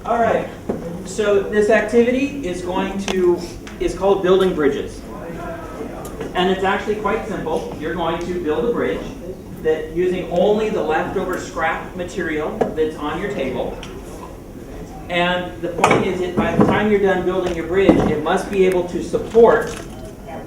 All right, so this activity is called building bridges. And it's actually quite simple. You're going to build a bridge that using only the leftover scrap material that's on your table. And the point is that by the time you're done building your bridge, it must be able to support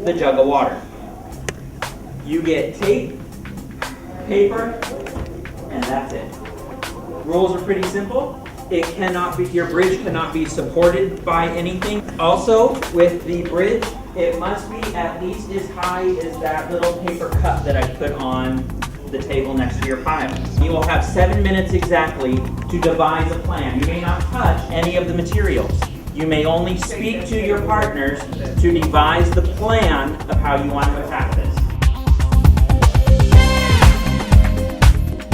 the jug of water. You get tape, paper, and that's it. Rules are pretty simple. Your bridge cannot be supported by anything. Also, with the bridge, it must be at least as high as that little paper cup that I put on the table next to your pile. You will have 7 minutes exactly to devise a plan. You may not touch any of the materials. You may only speak to your partners to devise the plan of how you want to attack this.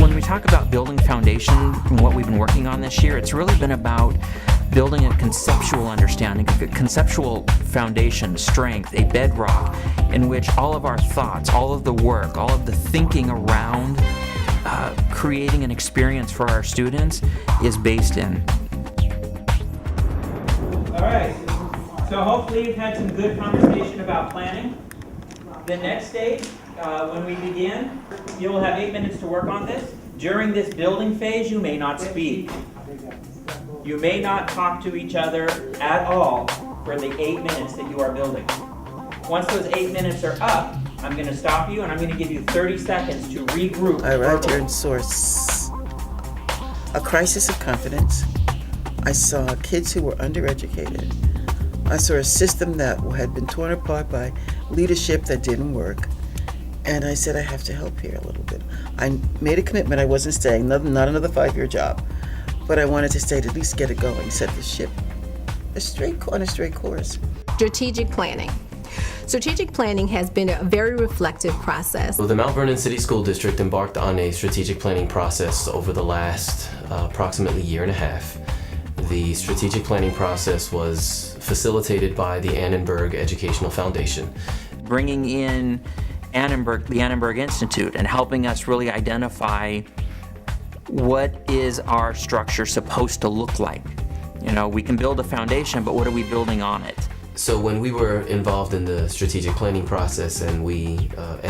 When we talk about building foundation and what we've been working on this year, it's really been about building a conceptual understanding, a conceptual foundation, strength, a bedrock in which all of our thoughts, all of the work, all of the thinking around creating an experience for our students is based in. All right, so hopefully you've had some good conversation about planning. The next stage, when we begin, you'll have 8 minutes to work on this. During this building phase, you may not speak. You may not talk to each other at all for the 8 minutes that you are building. Once those 8 minutes are up, I'm going to stop you and I'm going to give you 30 seconds to regroup. I arrived here in Source. A crisis of confidence. I saw kids who were undereducated. I saw a system that had been torn apart by leadership that didn't work. And I said, I have to help here a little bit. I made a commitment. I wasn't staying, not another 5-year job. But I wanted to stay to at least get it going, set the ship on a straight course. Strategic planning. Strategic planning has been a very reflective process. So the Mount Vernon City School District embarked on a strategic planning process over the last approximately year and a half. The strategic planning process was facilitated by the Annenberg Educational Foundation. Bringing in the Annenberg Institute and helping us really identify what is our structure supposed to look like. You know, we can build a foundation, but what are we building on it? So when we were involved in the strategic planning process and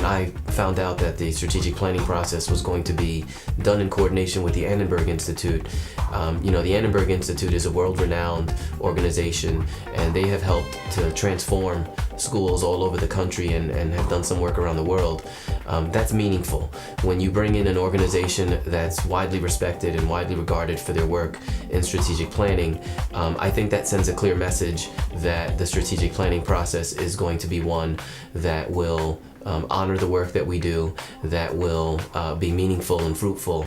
I found out that the strategic planning process was going to be done in coordination with the Annenberg Institute, the Annenberg Institute is a world-renowned organization and they have helped to transform schools all over the country and have done some work around the world. That's meaningful. When you bring in an organization that's widely respected and widely regarded for their work in strategic planning, I think that sends a clear message that the strategic planning process is going to be one that will honor the work that we do, that will be meaningful and fruitful.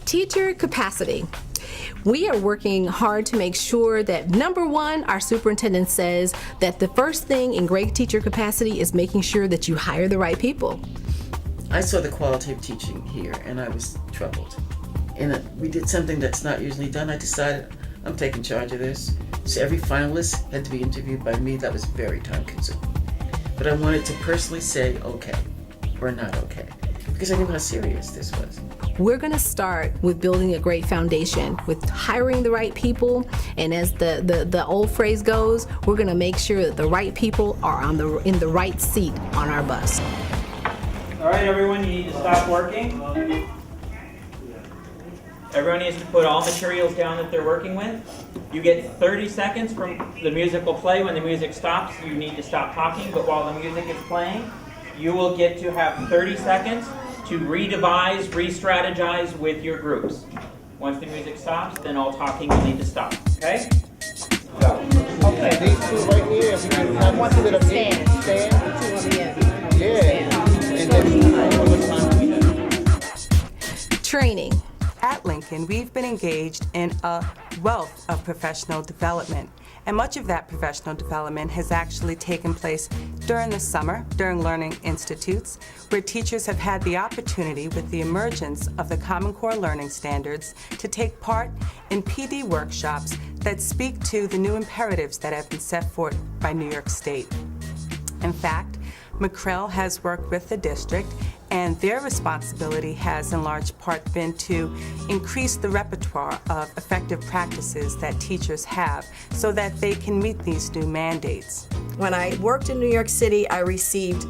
Teacher capacity. We are working hard to make sure that, number one, our superintendent says that the first thing in great teacher capacity is making sure that you hire the right people. I saw the quality of teaching here and I was troubled. And we did something that's not usually done. I decided I'm taking charge of this. So every finalist had to be interviewed by me. That was very time consuming. But I wanted to personally say okay or not okay, because I knew how serious this was. We're going to start with building a great foundation, with hiring the right people, and as the old phrase goes, we're going to make sure that the right people are in the right seat on our bus. All right, everyone, you need to stop working. Everyone needs to put all materials down that they're working with. You get 30 seconds from the music will play. When the music stops, you need to stop talking, but while the music is playing, you will get to have 30 seconds to re-devise, re-strategize with your groups. Once the music stops, then all talking will need to stop, okay? Go. Okay, these two right here, if we can have one sit up here, stand. Yeah. And then Training. At Lincoln, we've been engaged in a wealth of professional development, and much of that professional development has actually taken place during the summer, during Learning Institutes, where teachers have had the opportunity, with the emergence of the Common Core Learning Standards, to take part in PD workshops that speak to the new imperatives that have been set forth by New York State. In fact, McCrell has worked with the district And their responsibility has in large part been to increase the repertoire of effective practices that teachers have so that they can meet these new mandates. When I worked in New York City, I received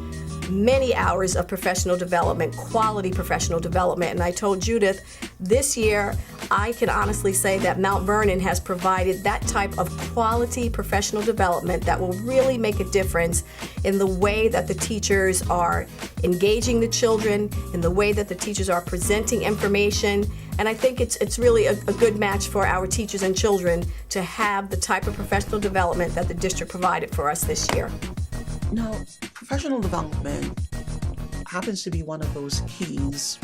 many hours of professional development, quality professional development, and I told Judith, this year, I can honestly say that Mount Vernon has provided that type of quality professional development that will really make a difference in the way that the teachers are engaging the children, in the way that the teachers are presenting information, and I think it's really a good match for our teachers and children to have the type of professional development that the district provided for us this year. Now, professional development happens to be one of those keys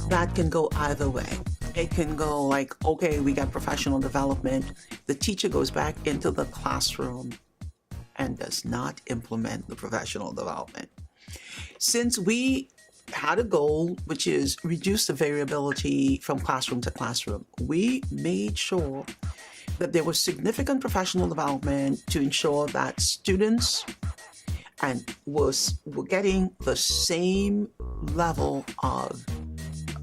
that can go either way. It can go like, okay, we got professional development. The teacher goes back into the classroom and does not implement the professional development. Since we had a goal, which is reduce the variability from classroom to classroom, we made sure that there was significant professional development to ensure that students were getting the same level of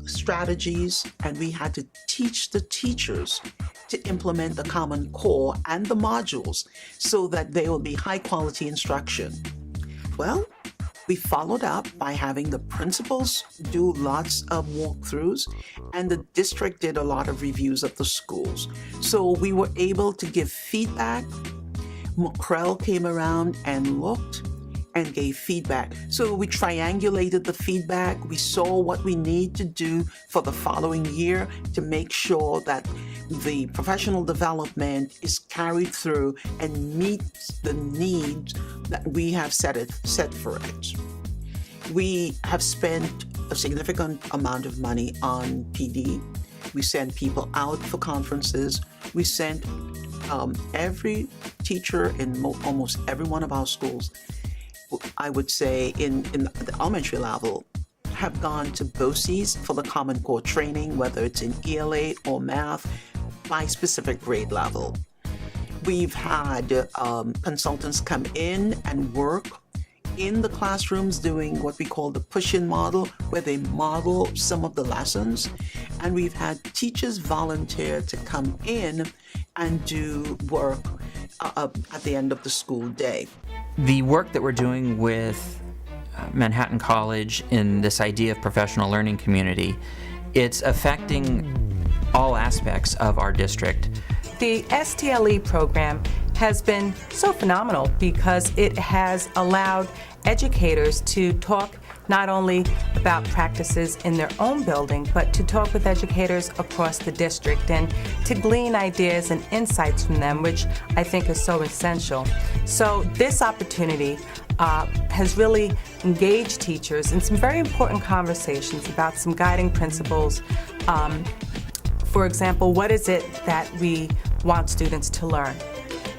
strategies, and we had to teach the teachers to implement the Common Core and the modules so that they will be high quality instruction. Well, we followed up by having the principals do lots of walkthroughs, and the district did a lot of reviews of the schools. So we were able to give feedback. McCrell came around and looked and gave feedback. So we triangulated the feedback. We saw what we need to do for the following year to make sure that the professional development is carried through and meets the needs that we have set for it. We have spent a significant amount of money on PD. We send people out for conferences. We sent every teacher in almost every one of our schools, I would say in the elementary level, have gone to BOCES for the Common Core training, whether it's in ELA or math, by specific grade level. We've had consultants come in and work in the classrooms doing what we call the push-in model, where they model some of the lessons. And we've had teachers volunteer to come in and do work at the end of the school day. The work that we're doing with Manhattan College in this idea of professional learning community, it's affecting all aspects of our district. The STLE program has been so phenomenal because it has allowed educators to talk not only about practices in their own building, but to talk with educators across the district and to glean ideas and insights from them, which I think is so essential. So this opportunity has really engaged teachers in some very important conversations about some guiding principles. For example, what is it that we want students to learn?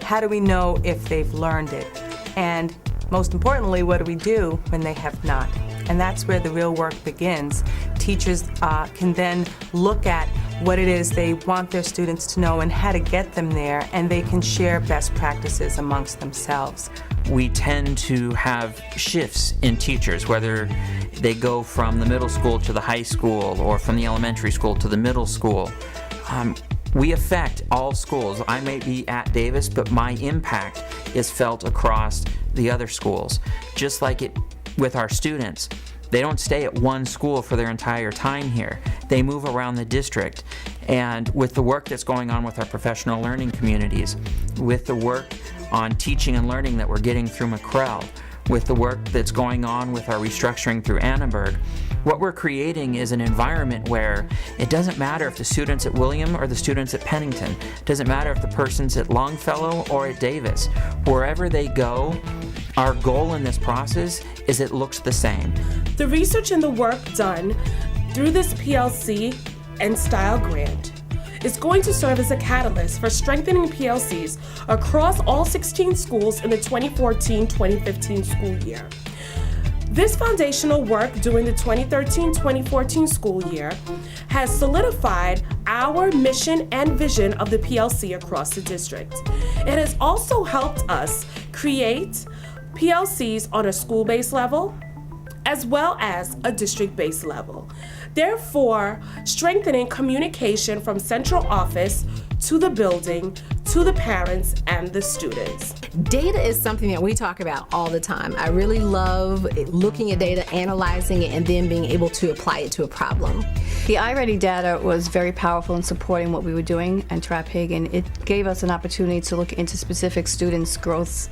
How do we know if they've learned it? And most importantly, what do we do when they have not? And that's where the real work begins. Teachers can then look at what it is they want their students to know and how to get them there, and they can share best practices amongst themselves. We tend to have shifts in teachers, whether they go from the middle school to the high school or from the elementary school to the middle school. We affect all schools. I may be at Davis, but my impact is felt across the other schools. Just like it with our students, they don't stay at one school for their entire time here. They move around the district. And with the work that's going on with our professional learning communities, with the work on teaching and learning that we're getting through McCrell, with the work that's going on with our restructuring through Annenberg, what we're creating is an environment where it doesn't matter if the student's at William or the student's at Pennington. It doesn't matter if the person's at Longfellow or at Davis. Wherever they go, our goal in this process is it looks the same. The research and the work done through this PLC and STYLE grant is going to serve as a catalyst for strengthening PLCs across all 16 schools in the 2014-2015 school year. This foundational work during the 2013-2014 school year has solidified our mission and vision of the PLC across the district. It has also helped us create PLCs on a school-based level, as well as a district-based level. Therefore, strengthening communication from central office to the building, to the parents and the students. Data is something that we talk about all the time. I really love looking at data, analyzing it, and then being able to apply it to a problem. The iReady data was very powerful in supporting what we were doing at TRAPIG, and it gave us an opportunity to look into specific students' growth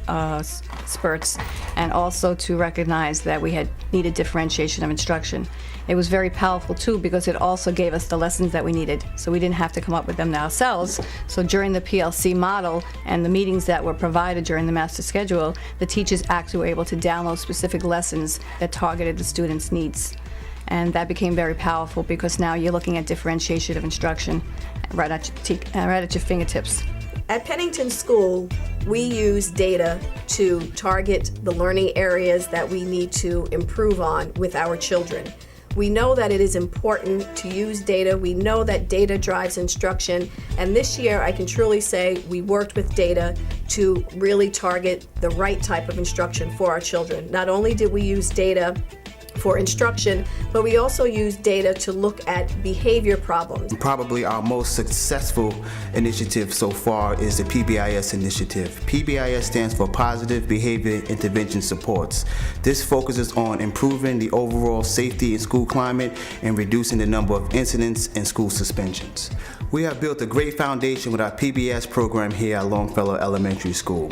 spurts, and also to recognize that we had needed differentiation of instruction. It was very powerful too because it also gave us the lessons that we needed, so we didn't have to come up with them ourselves. So during the PLC model and the meetings that were provided during the master schedule, the teachers actually were able to download specific lessons that targeted the students' needs. And that became very powerful because now you're looking at differentiation of instruction right at your fingertips. At Pennington School, we use data to target the learning areas that we need to improve on with our children. We know that it is important to use data. We know that data drives instruction. And this year, I can truly say we worked with data to really target the right type of instruction for our children. Not only did we use data for instruction, but we also use data to look at behavior problems. Probably our most successful initiative so far is the PBIS initiative. PBIS stands for Positive Behavior Intervention Supports. This focuses on improving the overall safety in school climate and reducing the number of incidents and school suspensions. We have built a great foundation with our PBIS program here at Longfellow Elementary School.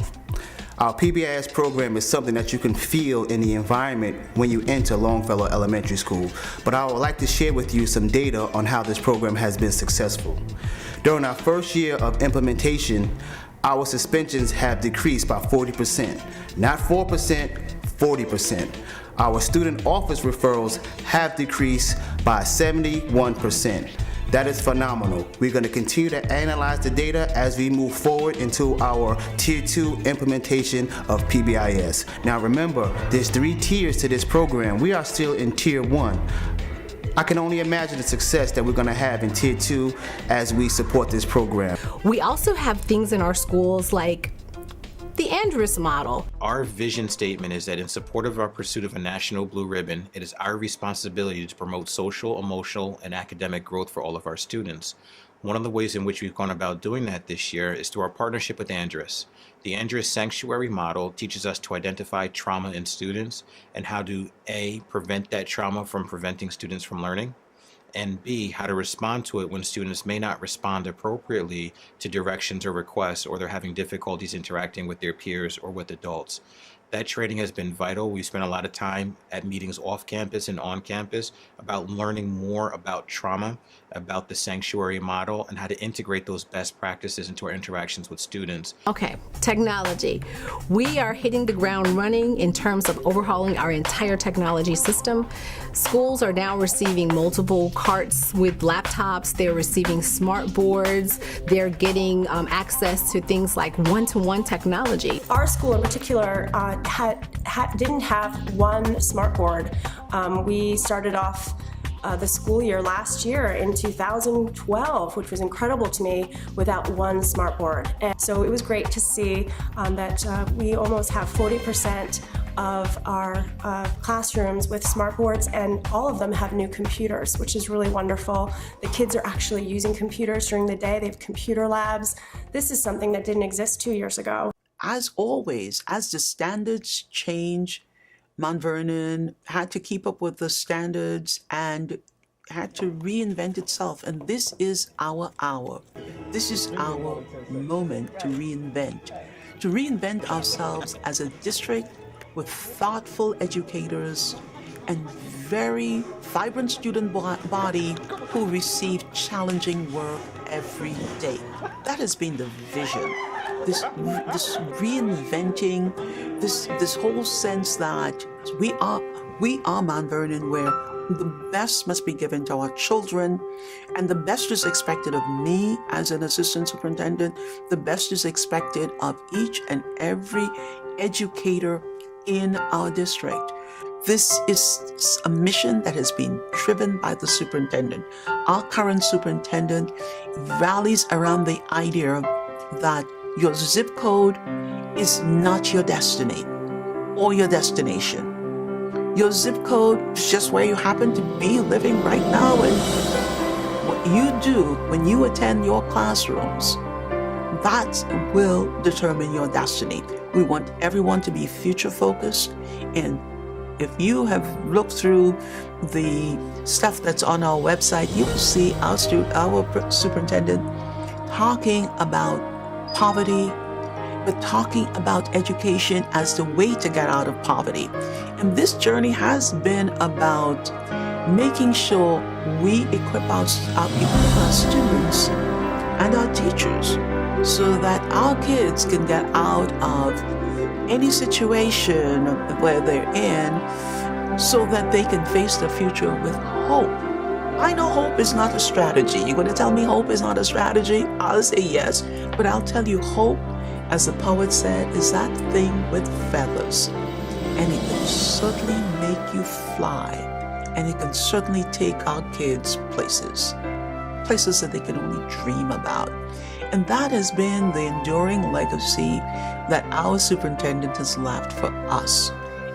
Our PBIS program is something that you can feel in the environment when you enter Longfellow Elementary School, but I would like to share with you some data on how this program has been successful. During our first year of implementation, our suspensions have decreased by 40%, not 4%, 40%. Our student office referrals have decreased by 71%. That is phenomenal. We're going to continue to analyze the data as we move forward into our Tier 2 implementation of PBIS. Now remember, there's 3 tiers to this program. We are still in Tier 1. I can only imagine the success that we're going to have in Tier 2 as we support this program. We also have things in our schools like the Andrus model. Our vision statement is that in support of our pursuit of a national blue ribbon, it is our responsibility to promote social, emotional, and academic growth for all of our students. One of the ways in which we've gone about doing that this year is through our partnership with Andrus. The Andrus Sanctuary model teaches us to identify trauma in students and how to A, prevent that trauma from preventing students from learning, and B, how to respond to it when students may not respond appropriately to directions or requests, or they're having difficulties interacting with their peers or with adults. That training has been vital. We spent a lot of time at meetings off campus and on campus about learning more about trauma, about the sanctuary model, and how to integrate those best practices into our interactions with students. Okay, technology. We are hitting the ground running in terms of overhauling our entire technology system. Schools are now receiving multiple carts with laptops. They're receiving smart boards. They're getting access to things like one-to-one technology. Our school in particular didn't have one smart board. We started off the school year last year in 2012, which was incredible to me, without one smart board. And so it was great to see that we almost have 40% of our classrooms with smart boards, and all of them have new computers, which is really wonderful. The kids are actually using computers during the day. They have computer labs. This is something that didn't exist 2 years ago. As always, as the standards change, Mount Vernon had to keep up with the standards and had to reinvent itself. And this is our hour. This is our moment to reinvent ourselves as a district with thoughtful educators and very vibrant student body who receive challenging work every day. That has been the vision. This reinventing, this whole sense that we are Mount Vernon, where the best must be given to our children, and the best is expected of me as an assistant superintendent. The best is expected of each and every educator in our district. This is a mission that has been driven by the superintendent. Our current superintendent rallies around the idea that your zip code is not your destiny or your destination. Your zip code is just where you happen to be living right now. And what you do when you attend your classrooms, that will determine your destiny. We want everyone to be future focused. And if you have looked through the stuff that's on our website, you will see our superintendent talking about poverty, but talking about education as the way to get out of poverty. And this journey has been about making sure we equip our students and our teachers so that our kids can get out of any situation where they're in so that they can face the future with hope. I know hope is not a strategy. You're going to tell me hope is not a strategy? I'll say yes, but I'll tell you hope, as the poet said, is that thing with feathers. And it can certainly make you fly. And it can certainly take our kids places that they can only dream about. And that has been the enduring legacy that our superintendent has left for us.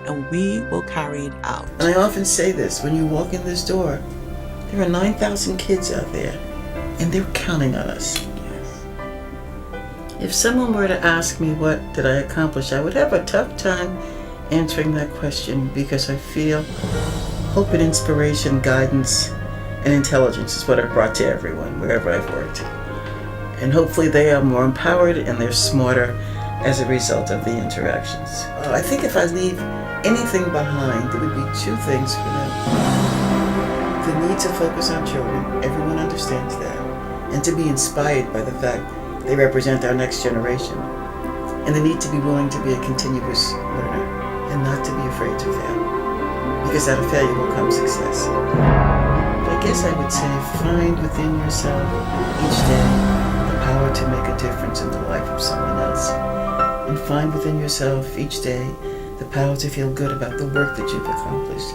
And we will carry it out. And I often say this, when you walk in this door, there are 9,000 kids out there, and they're counting on us. If someone were to ask me what did I accomplish, I would have a tough time answering that question, because I feel hope and inspiration, guidance, and intelligence is what I've brought to everyone, wherever I've worked. And hopefully they are more empowered and they're smarter as a result of the interactions. I think if I leave anything behind, there would be two things for them. The need to focus on children, everyone understands that, and to be inspired by the fact they represent our next generation. And the need to be willing to be a continuous learner and not to be afraid to fail, because out of failure will come success. But I guess I would say find within yourself each day the power to make a difference in the life of someone else. And find within yourself each day the power to feel good about the work that you've accomplished.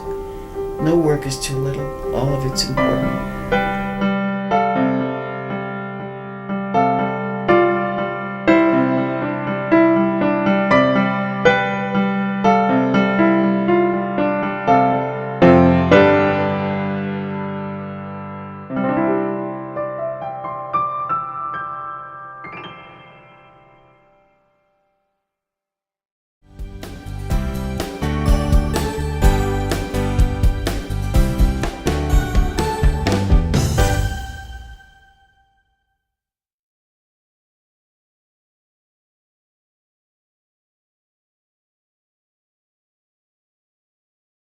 No work is too little, all of it's important.